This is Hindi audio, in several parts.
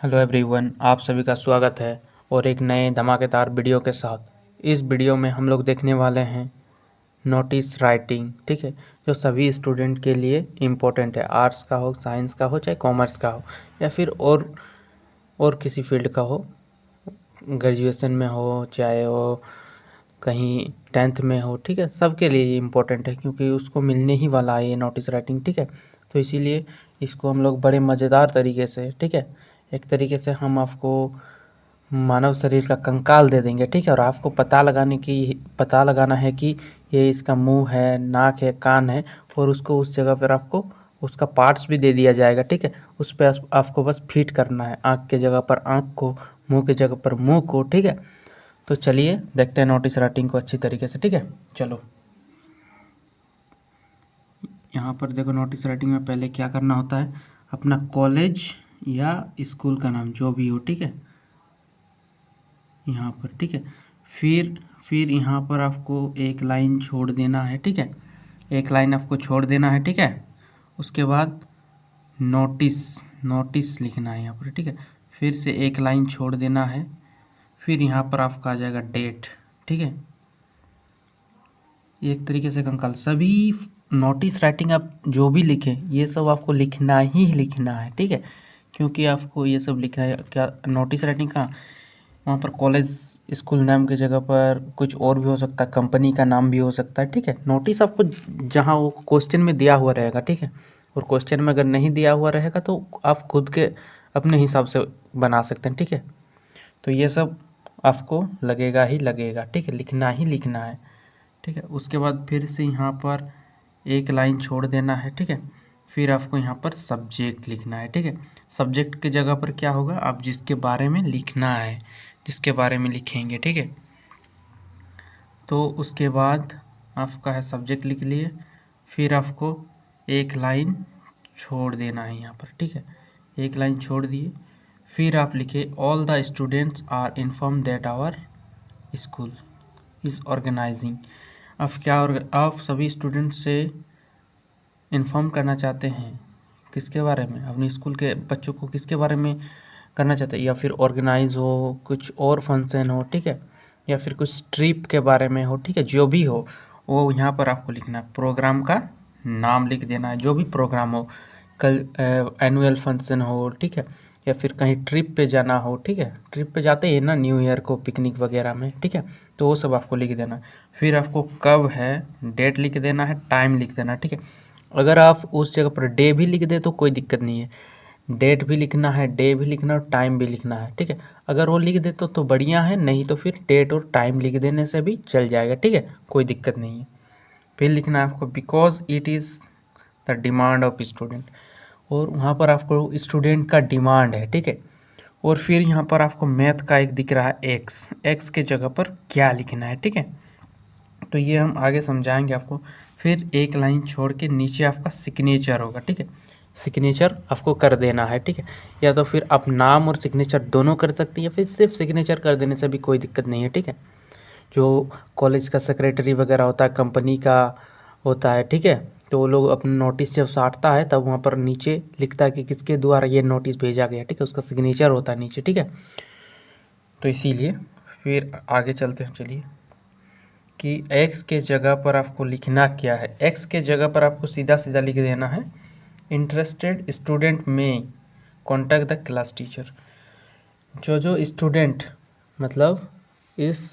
हेलो एवरीवन, आप सभी का स्वागत है और एक नए धमाकेदार वीडियो के साथ। इस वीडियो में हम लोग देखने वाले हैं नोटिस राइटिंग। ठीक है, जो सभी स्टूडेंट के लिए इम्पोर्टेंट है। आर्ट्स का हो, साइंस का हो, चाहे कॉमर्स का हो या फिर और किसी फील्ड का हो, ग्रेजुएशन में हो चाहे वो कहीं 10th में हो। ठीक है, सबके लिए ये इम्पोर्टेंट है क्योंकि उसको मिलने ही वाला है ये नोटिस राइटिंग। ठीक है, तो इसीलिए इसको हम लोग बड़े मज़ेदार तरीके से, ठीक है, एक तरीके से हम आपको मानव शरीर का कंकाल दे देंगे। ठीक है, और आपको पता लगाना है कि ये इसका मुंह है, नाक है, कान है, और उसको उस जगह पर आपको उसका पार्ट्स भी दे दिया जाएगा। ठीक है, उस पर आपको बस फिट करना है, आँख के जगह पर आँख को, मुंह की जगह पर मुंह को। ठीक है, तो चलिए देखते हैं नोटिस राइटिंग को अच्छी तरीके से। ठीक है, चलो यहाँ पर देखो, नोटिस राइटिंग में पहले क्या करना होता है, अपना कॉलेज या स्कूल का नाम जो भी हो, ठीक है, यहाँ पर। ठीक है, फिर यहाँ पर आपको एक लाइन छोड़ देना है। ठीक है, एक लाइन आपको छोड़ देना है। ठीक है, उसके बाद नोटिस नोटिस लिखना है यहाँ पर। ठीक है, फिर से एक लाइन छोड़ देना है, फिर यहाँ पर आपका आ जाएगा डेट। ठीक है, एक तरीके से कंकाल सभी नोटिस राइटिंग आप जो भी लिखें ये सब आपको लिखना ही लिखना है। ठीक है, क्योंकि आपको ये सब लिखना है। क्या नोटिस राइटिंग का वहाँ पर कॉलेज स्कूल नाम की जगह पर कुछ और भी हो सकता है, कंपनी का नाम भी हो सकता है। ठीक है, नोटिस आपको जहाँ वो क्वेश्चन में दिया हुआ रहेगा। ठीक है, और क्वेश्चन में अगर नहीं दिया हुआ रहेगा तो आप खुद के अपने हिसाब से बना सकते हैं। ठीक है, तो ये सब आपको लगेगा ही लगेगा। ठीक है, लिखना ही लिखना है। ठीक है, उसके बाद फिर से यहाँ पर एक लाइन छोड़ देना है। ठीक है, फिर आपको यहाँ पर सब्जेक्ट लिखना है। ठीक है, सब्जेक्ट की जगह पर क्या होगा, आप जिसके बारे में लिखना है, जिसके बारे में लिखेंगे। ठीक है, तो उसके बाद आपका है सब्जेक्ट लिख लिए, फिर आपको एक लाइन छोड़ देना है यहाँ पर। ठीक है, एक लाइन छोड़ दिए, फिर आप लिखे all the students are inform that our school is organising. आप सभी स्टूडेंट से इन्फॉर्म करना चाहते हैं किसके बारे में, अपने स्कूल के बच्चों को किसके बारे में करना चाहते हैं, या फिर ऑर्गेनाइज हो, कुछ और फंक्शन हो। ठीक है, या फिर कुछ ट्रिप के बारे में हो। ठीक है, जो भी हो वो यहाँ पर आपको लिखना है, प्रोग्राम का नाम लिख देना है, जो भी प्रोग्राम हो, कल एनुअल फंक्शन हो। ठीक है, या फिर कहीं ट्रिप पे जाना हो। ठीक है, ट्रिप पे जाते हैं ना न्यू ईयर को, पिकनिक वगैरह में। ठीक है, तो वो सब आपको लिख देना है। फिर आपको कब है, डेट लिख देना है, टाइम लिख देना है। ठीक है, अगर आप उस जगह पर डे भी लिख दे तो कोई दिक्कत नहीं है, डेट भी लिखना है, डे भी लिखना है और टाइम भी लिखना है। ठीक है, अगर वो लिख दे तो बढ़िया है, नहीं तो फिर डेट और टाइम लिख देने से भी चल जाएगा। ठीक है, कोई दिक्कत नहीं है। फिर लिखना है आपको because it is the demand of student, और वहाँ पर आपको स्टूडेंट का डिमांड है। ठीक है, और फिर यहाँ पर आपको मैथ का एक दिख रहा है एक्स, एक्स के जगह पर क्या लिखना है। ठीक है, तो ये हम आगे समझाएंगे आपको। फिर एक लाइन छोड़ के नीचे आपका सिग्नेचर होगा। ठीक है, सिग्नेचर आपको कर देना है। ठीक है, या तो फिर आप नाम और सिग्नेचर दोनों कर सकते हैं, या फिर सिर्फ सिग्नेचर कर देने से भी कोई दिक्कत नहीं है। ठीक है, जो कॉलेज का सेक्रेटरी वगैरह होता है, कंपनी का होता है। ठीक है, तो वो लोग अपना नोटिस जब साटता है तब वहाँ पर नीचे लिखता है कि किसके द्वारा ये नोटिस भेजा गया। ठीक है, उसका सिग्नेचर होता है नीचे। ठीक है, तो इसीलिए फिर आगे चलते हैं। चलिए कि एक्स के जगह पर आपको लिखना क्या है, एक्स के जगह पर आपको सीधा सीधा लिख देना है इंटरेस्टेड स्टूडेंट में कॉन्टैक्ट द क्लास टीचर। जो स्टूडेंट मतलब इस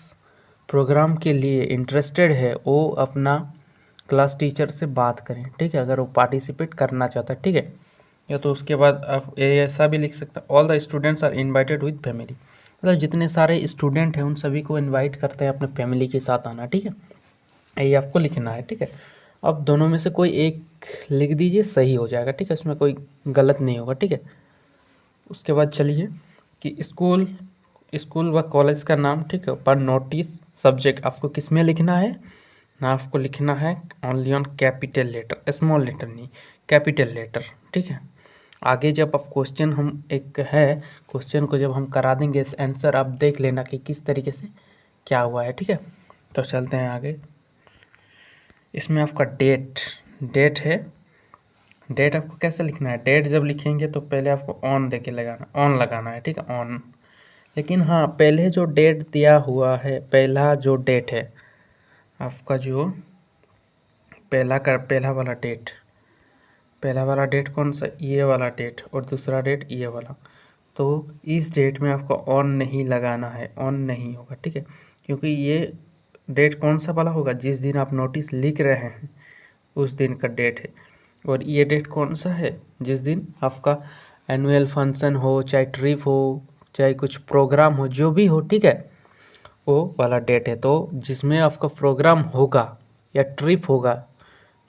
प्रोग्राम के लिए इंटरेस्टेड है वो अपना क्लास टीचर से बात करें। ठीक है, अगर वो पार्टिसिपेट करना चाहता है। ठीक है, या तो उसके बाद आप ऐसा भी लिख सकते हैं, all the students are invited with family, मतलब जितने सारे स्टूडेंट हैं उन सभी को इनवाइट करते हैं अपने फैमिली के साथ आना। ठीक है, ये आपको लिखना है। ठीक है, अब दोनों में से कोई एक लिख दीजिए, सही हो जाएगा। ठीक है, इसमें कोई गलत नहीं होगा। ठीक है, उसके बाद चलिए कि स्कूल स्कूल व कॉलेज का नाम। ठीक है, पर नोटिस सब्जेक्ट आपको किस में लिखना है ना, आपको लिखना है only on capital letter, small letter नहीं, कैपिटल लेटर। ठीक है, आगे जब आप क्वेश्चन हम एक है क्वेश्चन को जब हम करा देंगे आंसर, आप देख लेना कि किस तरीके से क्या हुआ है। ठीक है, तो चलते हैं आगे। इसमें आपका डेट डेट है डेट आपको कैसे लिखना है, डेट जब लिखेंगे तो पहले आपको ऑन दे के ऑन लगाना है, ठीक है, ऑन। लेकिन हाँ, पहले जो डेट दिया हुआ है, पहला जो डेट है आपका, जो पहला वाला डेट कौन सा, ये वाला डेट, और दूसरा डेट ये वाला। तो इस डेट में आपको ऑन नहीं लगाना है, ऑन नहीं होगा, ठीक है, क्योंकि ये डेट कौन सा वाला होगा, जिस दिन आप नोटिस लिख रहे हैं उस दिन का डेट है। और ये डेट कौन सा है, जिस दिन आपका एनुअल फंक्शन हो, चाहे ट्रिप हो, चाहे कुछ प्रोग्राम हो, जो भी हो, ठीक है, वो वाला डेट है। तो जिसमें आपका प्रोग्राम होगा या ट्रिप होगा,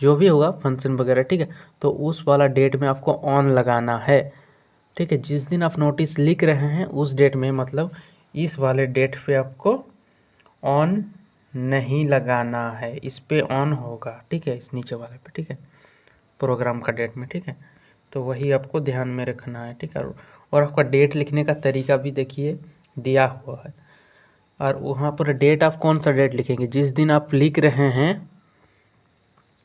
जो भी होगा फंक्शन वगैरह, ठीक है, तो उस वाला डेट में आपको ऑन लगाना है, ठीक है। जिस दिन आप नोटिस लिख रहे हैं उस डेट में, मतलब इस वाले डेट पे आपको ऑन नहीं लगाना है, इस पे ऑन होगा, ठीक है, इस नीचे वाले पे, ठीक है, प्रोग्राम का डेट में, ठीक है। तो वही आपको ध्यान में रखना है, ठीक है। और आपका डेट लिखने का तरीका भी देखिए दिया हुआ है, और वहाँ पर डेट आप कौन सा डेट लिखेंगे, जिस दिन आप लिख रहे हैं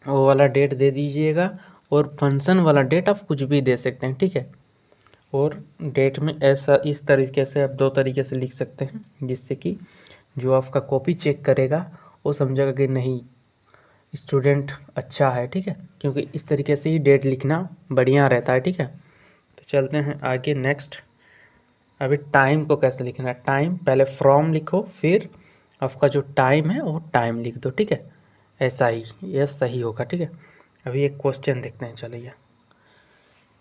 वो वाला डेट दे दीजिएगा, और फंक्शन वाला डेट आप कुछ भी दे सकते हैं, ठीक है। और डेट में ऐसा इस तरीके से आप दो तरीके से लिख सकते हैं, जिससे कि जो आपका कॉपी चेक करेगा वो समझेगा कि नहीं, स्टूडेंट अच्छा है, ठीक है, क्योंकि इस तरीके से ही डेट लिखना बढ़िया रहता है, ठीक है। तो चलते हैं आगे नेक्स्ट। अभी टाइम को कैसे लिखना है, टाइम पहले फ्रॉम लिखो, फिर आपका जो टाइम है वो टाइम लिख दो, ठीक है, ऐसा ही ये सही होगा, ठीक है। अभी एक क्वेश्चन देखते हैं, चलिए।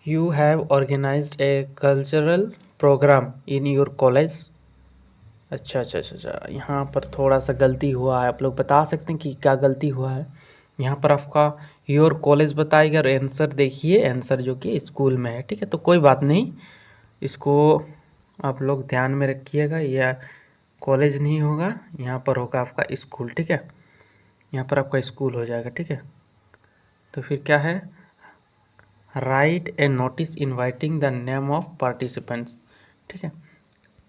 You have organised a cultural programme in your college. अच्छा अच्छा अच्छा अच्छा, यहाँ पर थोड़ा सा गलती हुआ है, आप लोग बता सकते हैं कि क्या गलती हुआ है। यहाँ पर आपका योर कॉलेज बताएगा, और आंसर देखिए, आंसर जो कि स्कूल में है, ठीक है। तो कोई बात नहीं, इसको आप लोग ध्यान में रखिएगा, यह कॉलेज नहीं होगा, यहाँ पर होगा आपका स्कूल, ठीक है, यहाँ पर आपका स्कूल हो जाएगा, ठीक है। तो फिर क्या है, right a notice inviting the name of participants, ठीक है।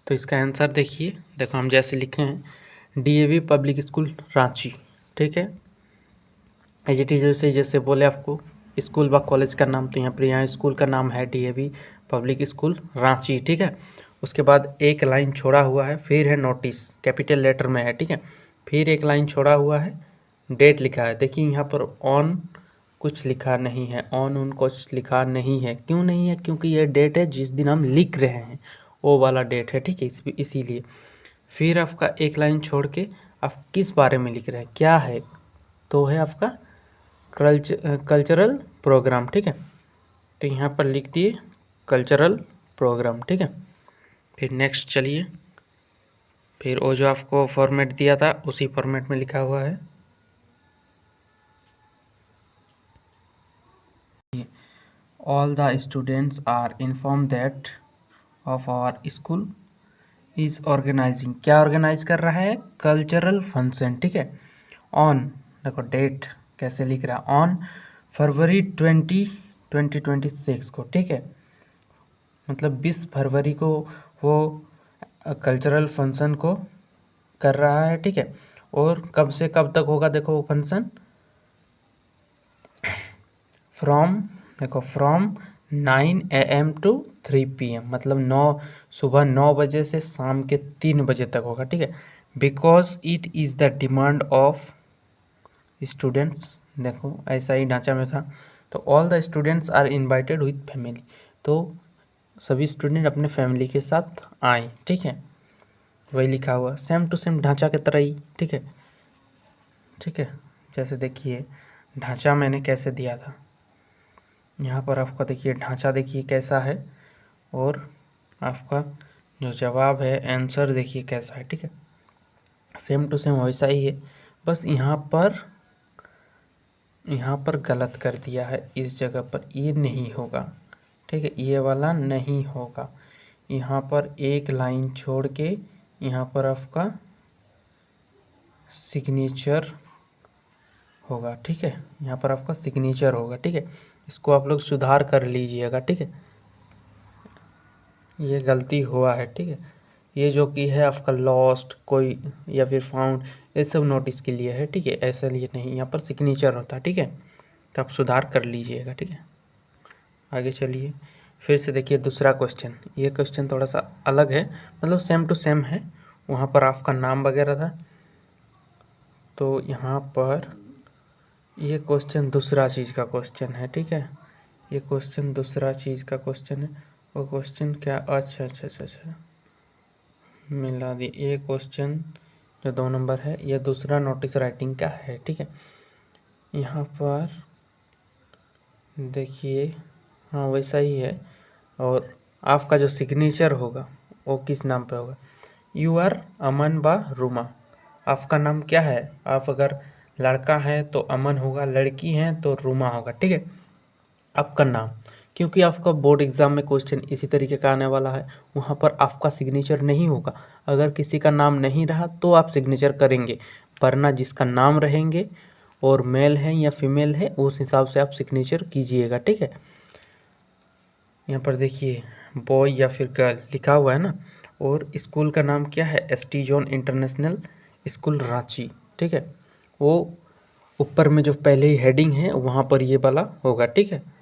तो इसका आंसर देखिए, देखो हम जैसे लिखे हैं, डीएवी पब्लिक स्कूल रांची, ठीक है। एज इट इज, जैसे जैसे बोले आपको स्कूल व कॉलेज का नाम, तो यहाँ पर यहाँ स्कूल का नाम है डीएवी पब्लिक स्कूल रांची, ठीक है। उसके बाद एक लाइन छोड़ा हुआ है, फिर है नोटिस, कैपिटल लेटर में है, ठीक है, फिर एक लाइन छोड़ा हुआ है, डेट लिखा है। देखिए यहाँ पर ऑन कुछ लिखा नहीं है, ऑन उन कुछ लिखा नहीं है, क्यों नहीं है, क्योंकि ये डेट है जिस दिन हम लिख रहे हैं, वो वाला डेट है, ठीक है, इसीलिए। फिर आपका एक लाइन छोड़ के आप किस बारे में लिख रहे हैं, क्या है, तो है आपका कल्चरल प्रोग्राम, ठीक है। तो यहाँ पर लिख दिए कल्चरल प्रोग्राम, ठीक है। फिर नेक्स्ट चलिए, फिर वो जो आपको फॉर्मेट दिया था उसी फॉर्मेट में लिखा हुआ है। All the students are inform that of our school is organising, क्या ऑर्गेनाइज कर रहा है, कल्चरल फंक्शन, ठीक है। ऑन, देखो डेट कैसे लिख रहा है, ऑन फरवरी 2026 को, ठीक है, मतलब 20 फरवरी को वो कल्चरल फंक्शन को कर रहा है, ठीक है। और कब से कब तक होगा, देखो वो फंक्शन, फ्रॉम, देखो फ्रॉम 9 AM टू 3 PM, मतलब सुबह 9 बजे से शाम के 3 बजे तक होगा, ठीक है। Because it is the demand of students, देखो ऐसा ही ढांचा में था। तो all the students are invited with family, तो सभी स्टूडेंट अपने फैमिली के साथ आए, ठीक है, वही लिखा हुआ, सेम टू सेम ढांचा की तरह ही, ठीक है, ठीक है। जैसे देखिए ढांचा मैंने कैसे दिया था, यहाँ पर आपका देखिए ढांचा देखिए कैसा है, और आपका जो जवाब है आंसर देखिए कैसा है, ठीक है, सेम टू सेम वैसा ही है। बस यहाँ पर गलत कर दिया है, इस जगह पर ये नहीं होगा, ठीक है, ये वाला नहीं होगा। यहाँ पर एक लाइन छोड़ के यहाँ पर आपका सिग्नेचर होगा, ठीक है, यहाँ पर आपका सिग्नेचर होगा, ठीक है। इसको आप लोग सुधार कर लीजिएगा, ठीक है, ये गलती हुआ है, ठीक है। ये जो कि है आपका लॉस्ट कोई या फिर फाउंड, ये सब नोटिस के लिए है, ठीक है, ऐसे लिए नहीं, यहाँ पर सिग्नेचर होता है, ठीक है। तो आप सुधार कर लीजिएगा, ठीक है। आगे चलिए, फिर से देखिए दूसरा क्वेश्चन। ये क्वेश्चन थोड़ा सा अलग है, मतलब सेम टू सेम है। वहाँ पर आपका नाम वगैरह था, तो यहाँ पर ये क्वेश्चन दूसरा चीज़ का क्वेश्चन है, ठीक है। ये क्वेश्चन दूसरा चीज़ का क्वेश्चन है। वो क्वेश्चन क्या, अच्छा, मिला दी। ये क्वेश्चन जो 2 नंबर है, ये दूसरा नोटिस राइटिंग का है, ठीक है। यहाँ पर देखिए, हाँ वैसा ही है। और आपका जो सिग्नेचर होगा वो किस नाम पे होगा। यू आर अमन बा रुमा। आपका नाम क्या है। आप अगर लड़का है तो अमन होगा, लड़की है तो रुमा होगा, ठीक है। आपका नाम, क्योंकि आपका बोर्ड एग्ज़ाम में क्वेश्चन इसी तरीके का आने वाला है, वहाँ पर आपका सिग्नेचर नहीं होगा। अगर किसी का नाम नहीं रहा तो आप सिग्नेचर करेंगे, वरना जिसका नाम रहेंगे और मेल है या फीमेल है उस हिसाब से आप सिग्नेचर कीजिएगा, ठीक है। यहाँ पर देखिए बॉय या फिर गर्ल लिखा हुआ है ना, और स्कूल का नाम क्या है, ST. John international school Ranchi, ठीक है। वो ऊपर में जो पहले ही हेडिंग है वहाँ पर ये वाला होगा, ठीक है।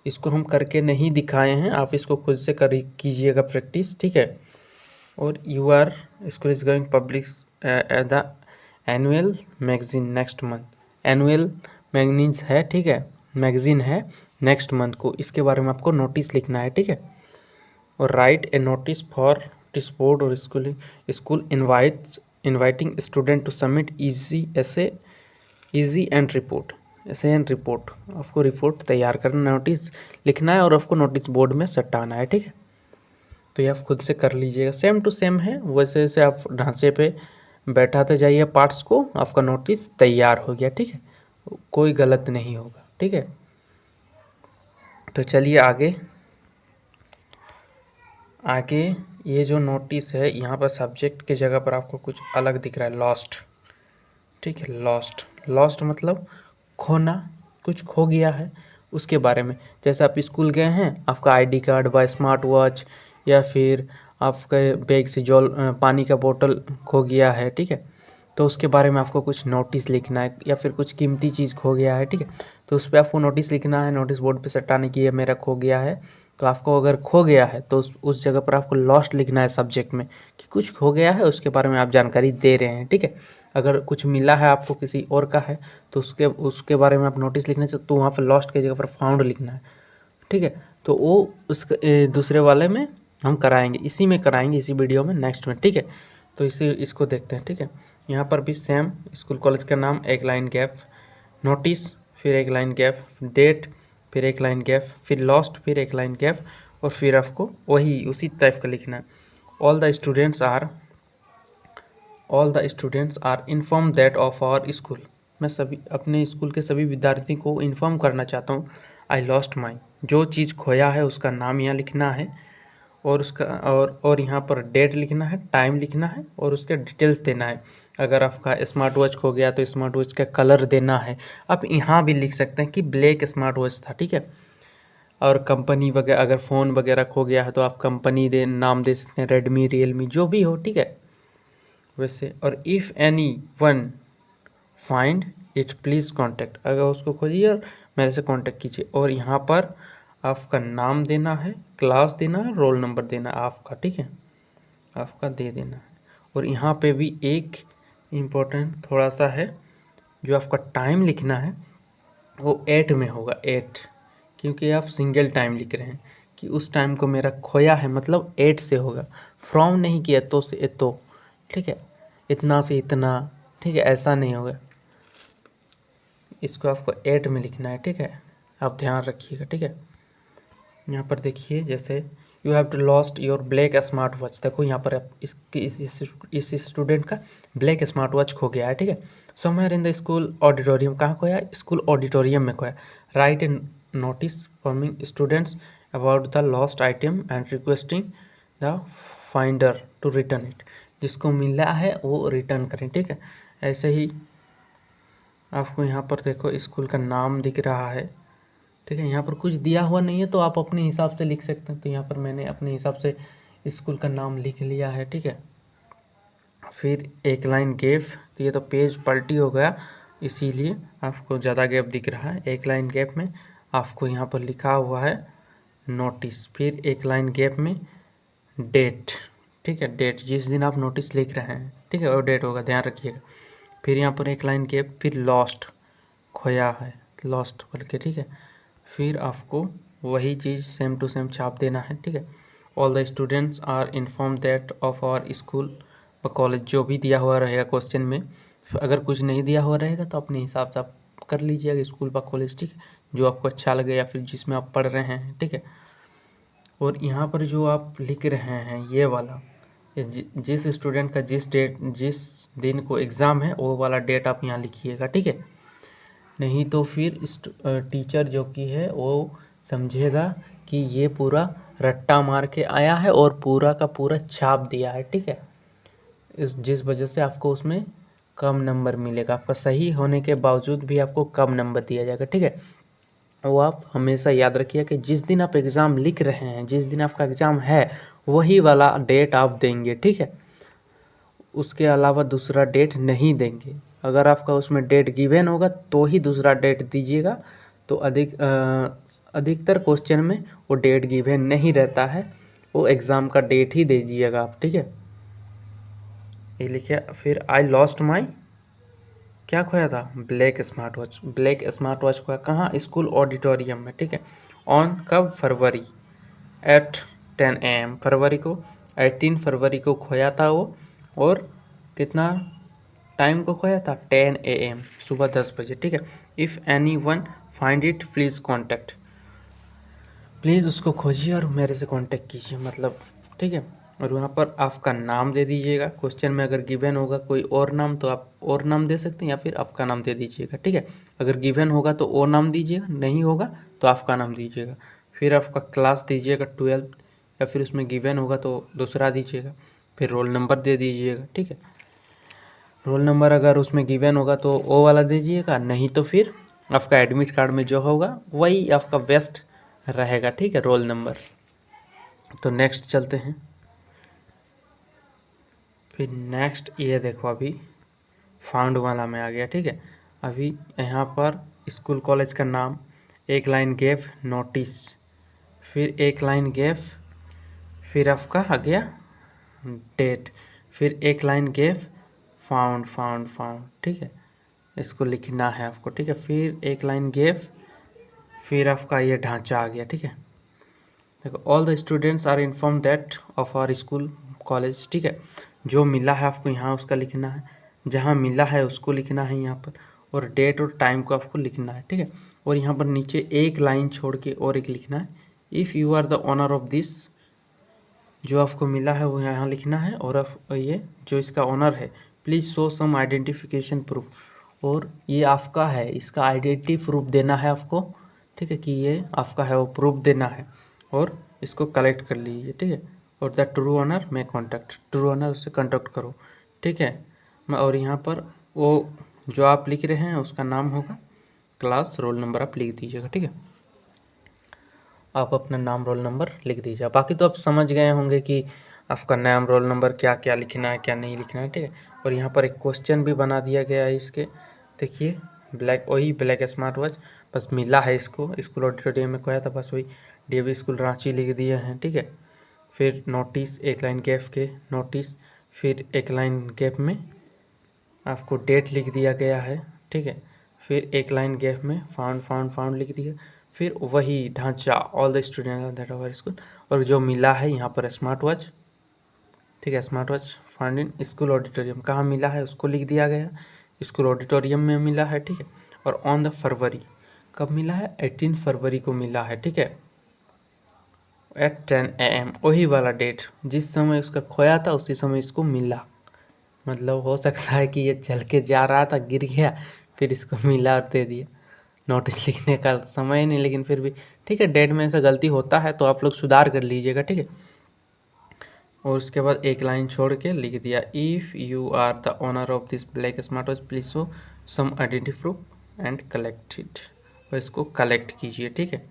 इसको हम करके नहीं दिखाए हैं, आप इसको खुद से कर कीजिएगा प्रैक्टिस, ठीक है। और you are school is going public the annual magazine next month. Annual magazines है, ठीक है, मैगजीन है नेक्स्ट मंथ को, इसके बारे में आपको नोटिस लिखना है, ठीक है। और write a notice for notice board और school inviting student to submit easy and report. ऐसे एंड रिपोर्ट, आपको रिपोर्ट तैयार करना, नोटिस लिखना है और आपको नोटिस बोर्ड में सटाना है, ठीक है। तो ये आप खुद से कर लीजिएगा, सेम टू सेम है, वैसे वैसे आप ढांचे पे बैठाते जाइए पार्ट्स को, आपका नोटिस तैयार हो गया, ठीक है। कोई गलत नहीं होगा, ठीक है। तो चलिए आगे ये जो नोटिस है, यहाँ पर सब्जेक्ट की जगह पर आपको कुछ अलग दिख रहा है, लॉस्ट, ठीक है। लॉस्ट मतलब खोना, कुछ खो गया है उसके बारे में। जैसे आप स्कूल गए हैं, आपका आईडी कार्ड व स्मार्ट वॉच या फिर आपके बैग से पानी का बोतल खो गया है, ठीक है। तो उसके बारे में आपको कुछ नोटिस लिखना है, या फिर कुछ कीमती चीज़ खो गया है, ठीक है। तो उस पर आपको नोटिस लिखना है, नोटिस बोर्ड पे सटाने की, ये मेरा खो गया है। तो आपको अगर खो गया है तो उस जगह पर आपको लॉस्ट लिखना है सब्जेक्ट में, कि कुछ खो गया है उसके बारे में आप जानकारी दे रहे हैं, ठीक है। अगर कुछ मिला है आपको किसी और का है तो उसके बारे में आप नोटिस लिखना चाहिए, तो वहाँ पर लॉस्ट की जगह पर फाउंड लिखना है, ठीक है। तो वो दूसरे वाले में हम कराएंगे, इसी में कराएंगे, इसी वीडियो में नेक्स्ट में, ठीक है। तो इसको देखते हैं, ठीक है। यहाँ पर भी सेम, स्कूल कॉलेज का नाम, एक लाइन गैप, नोटिस, फिर एक लाइन गैप, डेट, फिर एक लाइन गैप, फिर लॉस्ट, फिर एक लाइन गैप, और फिर आपको वही उसी टाइप का लिखना है। All the students are inform that of our school. मैं सभी अपने स्कूल के सभी विद्यार्थी को इन्फॉर्म करना चाहता हूँ, आई लॉस्ट माई, जो चीज़ खोया है उसका नाम यहाँ लिखना है, और उसका और यहाँ पर डेट लिखना है, टाइम लिखना है, और उसके डिटेल्स देना है। अगर आपका स्मार्ट वॉच खो गया तो स्मार्ट वॉच का कलर देना है। आप यहाँ भी लिख सकते हैं कि ब्लैक स्मार्ट वॉच था, ठीक है। और कंपनी वगैरह, अगर फ़ोन वगैरह खो गया है तो आप कंपनी नाम दे सकते हैं, रेडमी, रियलमी, जो भी हो, ठीक है वैसे। और if any one find it please contact, अगर उसको खोजिए और मेरे से कॉन्टेक्ट कीजिए। और यहाँ पर आपका नाम देना है, क्लास देना है, रोल नंबर देना है आपका, ठीक है, आपका दे देना है। और यहाँ पे भी एक इम्पोर्टेंट थोड़ा सा है, जो आपका टाइम लिखना है वो 8 में होगा, 8, क्योंकि आप सिंगल टाइम लिख रहे हैं कि उस टाइम को मेरा खोया है, मतलब 8 से होगा, फ्रॉम नहीं किया तो से तो, ठीक है, इतना से इतना, ठीक है, ऐसा नहीं होगा। इसको आपको 8 में लिखना है, ठीक है, आप ध्यान रखिएगा, ठीक है। यहाँ पर देखिए, जैसे you have to lost your black smart watch, देखो यहाँ पर इस स्टूडेंट का ब्लैक स्मार्ट वॉच खो गया है, ठीक है। Somewhere in the school auditorium, कहाँ खोया, स्कूल ऑडिटोरियम में खोया। Write in notice forming students about the lost item and requesting the finder to return it, जिसको मिला है वो रिटर्न करें, ठीक है। ऐसे ही आपको यहाँ पर देखो स्कूल का नाम दिख रहा है, ठीक है। यहाँ पर कुछ दिया हुआ नहीं है तो आप अपने हिसाब से लिख सकते हैं, तो यहाँ पर मैंने अपने हिसाब से स्कूल का नाम लिख लिया है, ठीक है। फिर एक लाइन गैप, तो ये तो पेज पलटी हो गया इसीलिए आपको ज़्यादा गैप दिख रहा है। एक लाइन गैप में आपको यहाँ पर लिखा हुआ है नोटिस, फिर एक लाइन गैप में डेट, ठीक है, डेट जिस दिन आप नोटिस लिख रहे हैं, ठीक है, और डेट होगा, ध्यान रखिएगा। फिर यहाँ पर एक लाइन गैप, फिर लॉस्ट, खोया है, लॉस्ट बोल के, ठीक है। फिर आपको वही चीज़ सेम टू सेम छाप देना है, ठीक है। All the students are inform that of our school व कॉलेज, जो भी दिया हुआ रहेगा क्वेश्चन में। अगर कुछ नहीं दिया हुआ रहेगा तो अपने हिसाब से आप कर लीजिएगा, स्कूल व कॉलेज, ठीक है, जो आपको अच्छा लगे या फिर जिसमें आप पढ़ रहे हैं, ठीक है। और यहाँ पर जो आप लिख रहे हैं ये वाला, जिस स्टूडेंट का जिस दिन को एग्ज़ाम है वो वाला डेट आप यहाँ लिखिएगा, ठीक है। नहीं तो फिर टीचर जो कि है वो समझेगा कि ये पूरा रट्टा मार के आया है और पूरा का पूरा छाप दिया है, ठीक है। जिस वजह से आपको उसमें कम नंबर मिलेगा, आपका सही होने के बावजूद भी आपको कम नंबर दिया जाएगा, ठीक है। वो आप हमेशा याद रखिए कि जिस दिन आप एग्ज़ाम लिख रहे हैं, जिस दिन आपका एग्ज़ाम है, वही वाला डेट आप देंगे, ठीक है। उसके अलावा दूसरा डेट नहीं देंगे। अगर आपका उसमें डेट गिवन होगा तो ही दूसरा डेट दीजिएगा। तो अधिकतर क्वेश्चन में वो डेट गिवन नहीं रहता है, वो एग्ज़ाम का डेट ही दे दीजिएगा आप, ठीक है। ये लिखिए। फिर आई लॉस्ट माई, क्या खोया था? Black smart watch. Black smart watch खोया कहाँ? स्कूल ऑडिटोरियम में, ठीक है। ऑन कब? फरवरी एट 10 AM, फरवरी को 18 फरवरी को खोया था वो। और कितना टाइम को खोया था? 10 AM, सुबह 10 बजे, ठीक है। If any one find it please contact, please उसको खोजिए और मेरे से कांटेक्ट कीजिए, मतलब, ठीक है। और वहाँ पर आपका नाम दे दीजिएगा। क्वेश्चन में अगर गिवन होगा कोई और नाम तो आप और नाम दे सकते हैं या फिर आपका नाम दे दीजिएगा, ठीक है। अगर गिवन होगा तो और नाम दीजिएगा, नहीं होगा तो आपका नाम दीजिएगा। फिर आपका क्लास दीजिएगा 12 या फिर उसमें गिवन होगा तो दूसरा दीजिएगा। फिर रोल नंबर दे दीजिएगा, ठीक है। रोल नंबर अगर उसमें गिवन होगा तो वो वाला दीजिएगा, नहीं तो फिर आपका एडमिट कार्ड में जो होगा वही आपका बेस्ट रहेगा, ठीक है, रोल नंबर। तो नेक्स्ट चलते हैं। फिर नेक्स्ट ये देखो, अभी फाउंड वाला में आ गया, ठीक है। अभी यहाँ पर स्कूल कॉलेज का नाम, एक लाइन गैप नोटिस, फिर एक लाइन गैप, फिर आपका आ गया डेट, फिर एक line gap found found found, ठीक है, इसको लिखना है आपको, ठीक है। फिर एक लाइन गैप, फिर आपका ये ढांचा आ गया, ठीक है। देखो, all the students are inform that of our school college, ठीक है। जो मिला है आपको यहाँ उसका लिखना है, जहाँ मिला है उसको लिखना है यहाँ पर, और डेट और टाइम को आपको लिखना है, ठीक है। और यहाँ पर नीचे एक लाइन छोड़ के और एक लिखना है, if you are the owner of this, जो आपको मिला है वो यहाँ लिखना है। और ये जो इसका ओनर है, please show some identification proof, और ये आपका है, इसका आइडेंटिटी प्रूफ देना है आपको, ठीक है, कि ये आपका है, वो प्रूफ देना है। और इसको कलेक्ट कर लीजिए, ठीक है। और द ट्रू ओनर में कॉन्टैक्ट, ट्रू ओनर उससे कॉन्टैक्ट करो, ठीक है। और यहाँ पर वो जो आप लिख रहे हैं उसका नाम होगा, क्लास, रोल नंबर आप लिख दीजिएगा, ठीक है। आप अपना नाम रोल नंबर लिख दीजिए। बाकी तो आप समझ गए होंगे कि आपका नाम रोल नंबर क्या क्या लिखना है, क्या नहीं लिखना है, ठीक है। और यहाँ पर एक क्वेश्चन भी बना दिया गया है इसके, देखिए, ब्लैक स्मार्ट वॉच, बस मिला है इसको, स्कूल ऑडिटोरियम में खोया था, बस वही DAV स्कूल रांची लिख दिए हैं, ठीक है। फिर नोटिस, एक लाइन गैप के नोटिस, फिर एक लाइन गैप में आपको डेट लिख दिया गया है, ठीक है। फिर एक लाइन गैप में फाउंड फाउंड फाउंड लिख दिया, फिर वही ढांचा, all the student that our school, और जो मिला है यहाँ पर स्मार्ट वॉच, ठीक है, smart watch found in school auditorium, कहाँ मिला है उसको लिख दिया गया, स्कूल ऑडिटोरियम में मिला है, ठीक है। और ऑन द फरवरी, कब मिला है? 18 फरवरी को मिला है, ठीक है, एट 10 AM, वही वाला डेट, जिस समय उसका खोया था उसी समय इसको मिला। मतलब हो सकता है कि ये चल के जा रहा था, गिर गया, फिर इसको मिला और दे दिया। नोटिस लिखने का समय नहीं, लेकिन फिर भी ठीक है, डेट में ऐसा गलती होता है तो आप लोग सुधार कर लीजिएगा, ठीक है। और उसके बाद एक लाइन छोड़ के लिख दिया, if you are the owner of this black smart watch please show some identity proof and collect it, और इसको कलेक्ट कीजिए, ठीक है।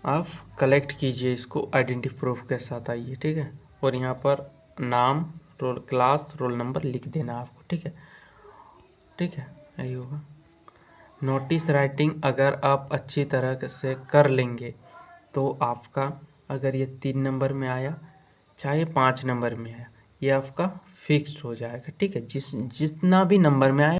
आप कलेक्ट कीजिए इसको आइडेंटिटी प्रूफ के साथ, आइए, ठीक है। और यहाँ पर नाम, रोल, क्लास, रोल नंबर लिख देना आपको, ठीक है, ठीक है, यही होगा। नोटिस राइटिंग अगर आप अच्छी तरह से कर लेंगे तो आपका अगर ये 3 नंबर में आया चाहे 5 नंबर में आया, ये आपका फिक्स हो जाएगा, ठीक है। जितना भी नंबर में आए